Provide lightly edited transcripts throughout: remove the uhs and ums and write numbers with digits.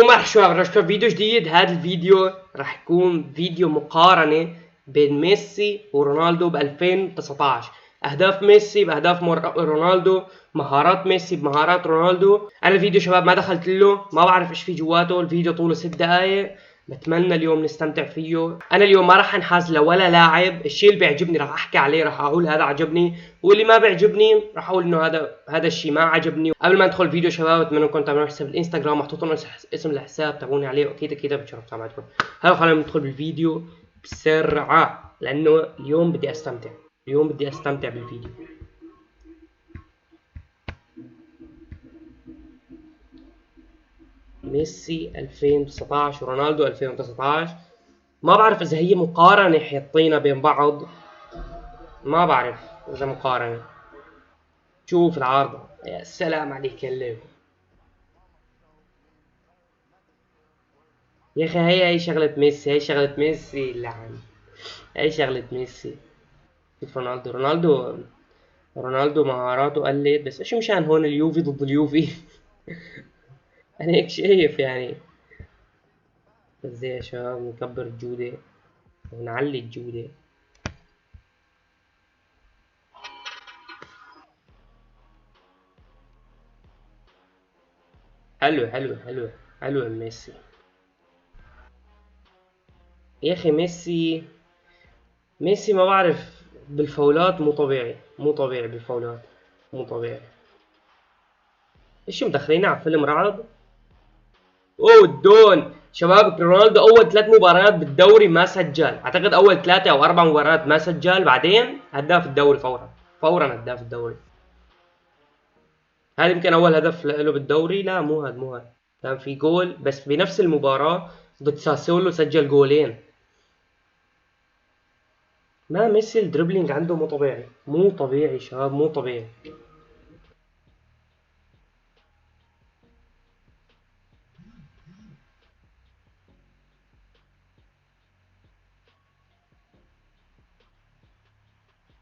مرحبا شباب، رح نشوف فيديو جديد. هذا الفيديو رح يكون فيديو مقارنة بين ميسي ورونالدو ب 2019. اهداف ميسي باهداف رونالدو، مهارات ميسي بمهارات رونالدو. انا الفيديو شباب ما دخلت له، ما بعرف ايش في جواته. الفيديو طوله 6 دقائق، بتمنى اليوم نستمتع فيه. انا اليوم ما راح انحاز لولا لاعب، الشيء اللي بيعجبني راح احكي عليه، راح اقول هذا عجبني، واللي ما بيعجبني راح اقول انه هذا الشيء ما عجبني. قبل ما ندخل الفيديو شباب، اتمنى انكم تعملوا حساب الانستغرام، محطوط لكم اسم الحساب، تابعوني عليه واكيد اكيد بتشرف سمعتكم. هلا خلينا ندخل بالفيديو بسرعه، لانه اليوم بدي استمتع، بالفيديو. ميسي 2019 ورونالدو 2019. ما بعرف اذا هي مقارنة حيطينا بين بعض، ما بعرف اذا مقارنة. شوف العارضة، يا سلام عليك يا الليل يا اخي. هي شغلة ميسي، اللعن. هي شغلة ميسي. شوف رونالدو مهاراته قلت، بس ايش مشان هون اليوفي ضد اليوفي. انا هيك شايف يعني. بس يا شباب نكبر الجودة ونعلي الجودة. حلو ميسي. يا اخي ميسي ما بعرف بالفاولات، مو طبيعي بالفاولات، مو طبيعي. ايش مدخلينا على فيلم رعب؟ اوه الدون شباب. رونالدو اول 3 مباريات بالدوري ما سجل، اعتقد اول 3 او 4 مباريات ما سجل، بعدين هداف الدوري فورا هداف الدوري. هذا يمكن اول هدف له بالدوري. لا مو هذا كان في جول، بس بنفس المباراة ضد ساسولو سجل جولين. ما ميسي الدربلينج عنده مو طبيعي شباب، مو طبيعي.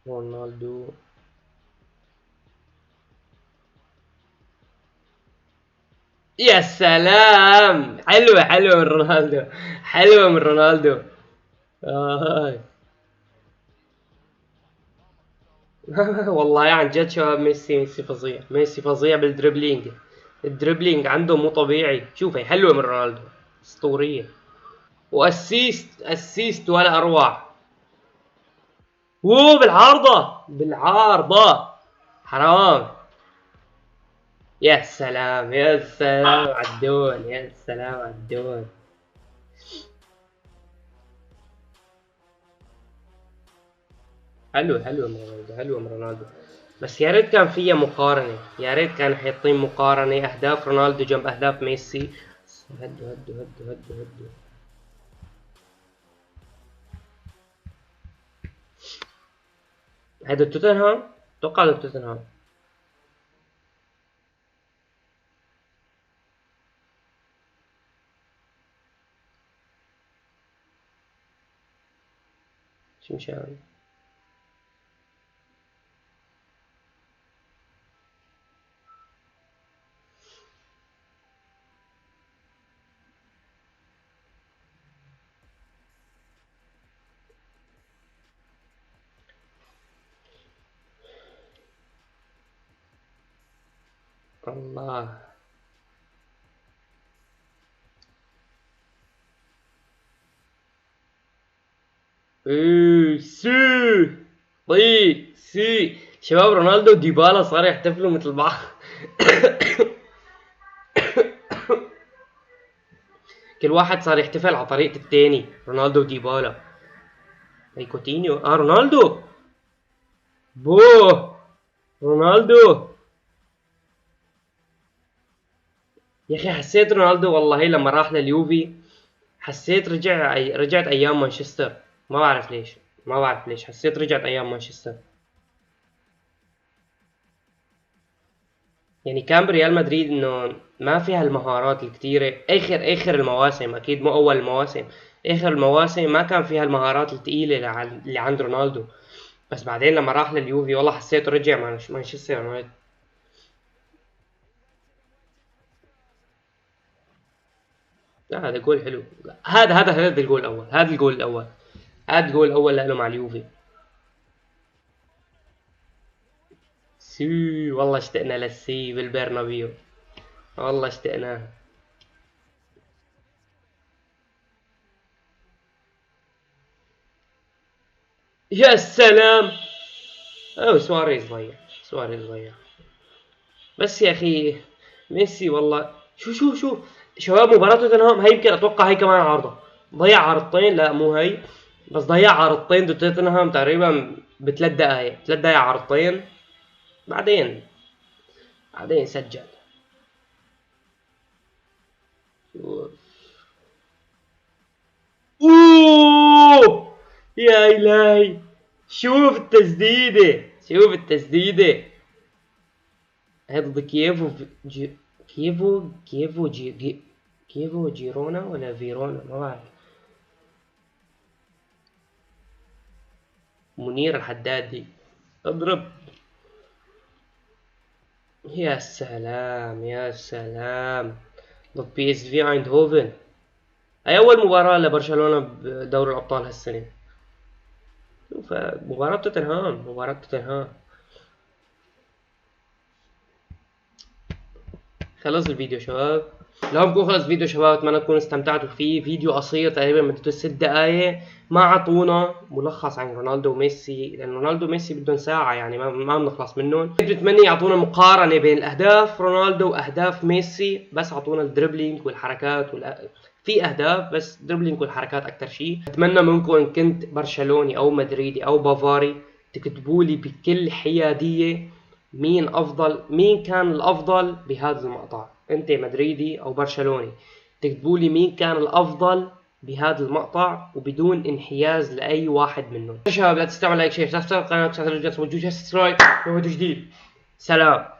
رونالدو يا سلام، حلوة من رونالدو، آه. والله عن جد شباب، ميسي فظيع بالدربلينج. الدربلينج عنده مو طبيعي. شوف هي حلوة من رونالدو، اسطورية. اسيست ولا اروع. اوه بالعارضة حرام. يا سلام عالدون، حلوة من رونالدو. بس يا ريت كان فيها مقارنة، يا ريت كان حيطين مقارنة أهداف رونالدو جنب أهداف ميسي. هدوا. هذا توتنهام، توقع هذا توتنهام. شو مشان الله. سي سي شباب، رونالدو وديبالا صار يحتفلوا مثل بعض. كل واحد صار يحتفل على طريقة التاني. رونالدو وديبالا. هي كوتينيو، رونالدو. بوه رونالدو. يا اخي حسيت رونالدو والله لما راح لليوفي، حسيت رجعت ايام مانشستر. ما بعرف ليش حسيت رجعت ايام مانشستر. يعني كان بريال مدريد انه ما فيها المهارات الكتيرة. اخر المواسم، اكيد مو اول المواسم، اخر المواسم ما كان فيها المهارات الثقيلة اللي عند رونالدو. بس بعدين لما راح لليوفي والله حسيته رجع مانشستر يونايتد. هذا جول حلو. هذا الجول الاول، هذا الجول الاول، هذا الجول الاول له مع اليوفي. سي والله اشتقنا للسي بالبرنابيو، والله اشتقناه. يا سلام. اوه سواريز ضيع، سواريز ضيع. بس يا اخي ميسي والله. شو شباب، مباراة توتنهام هي يمكن اتوقع هي كمان عارضة. ضيع عارضتين، لا مو هي، بس ضيع عارضتين ضد توتنهام تقريبا بثلاث دقايق، ثلاث دقايق عارضتين، بعدين سجل. اوه يا الهي، شوف التسديدة، شوف التسديدة. هي ضد كييفو كييفو جيرونا ولا فيرونا ما بعرف. منير الحدادي اضرب. يا سلام يا سلام. ضد بي اس في ايندهوفن. هي اول مباراة لبرشلونة بدوري الابطال هالسنة. شوف مباراة توتنهام. خلص الفيديو شباب. لو بكون خلص الفيديو شباب، اتمنى تكونوا استمتعتوا فيه. فيديو قصير تقريبا مدته 6 دقايق، ما عطونا ملخص عن رونالدو وميسي، لان رونالدو وميسي بدهم ساعة يعني ما بنخلص منهم. كنت بتمنى يعطونا مقارنة بين الاهداف رونالدو واهداف ميسي، بس عطونا الدربلينج والحركات في اهداف بس دربلينج والحركات اكثر شيء. اتمنى منكم ان كنت برشلوني او مدريدي او بافاري تكتبوا لي بكل حيادية مين كان الافضل بهذا المقطع. انت مدريدي او برشلوني، تكتبوا لي مين كان الافضل بهذا المقطع وبدون انحياز لاي واحد منهم. شباب لا تنسوا لايك شير سبسكرايب القناه، سبسكرايب. سلام.